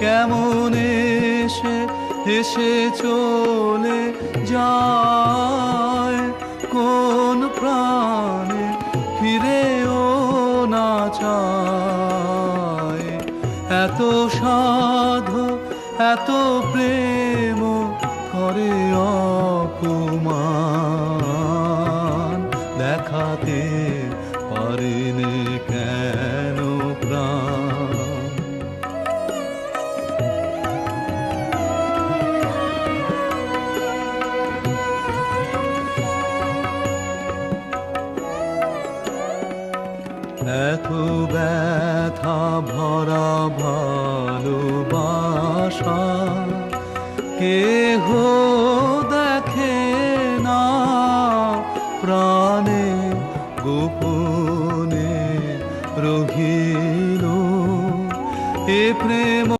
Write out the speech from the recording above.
কেমন এসে এসে চলে যায়, কোন প্রাণে ফিরেও না চায়। এত সাধু এত প্রেম করে অপমান, দেখাতে পারেনি কেন প্রাণ। এত ব্যথা ভরা ভালোবাসা কে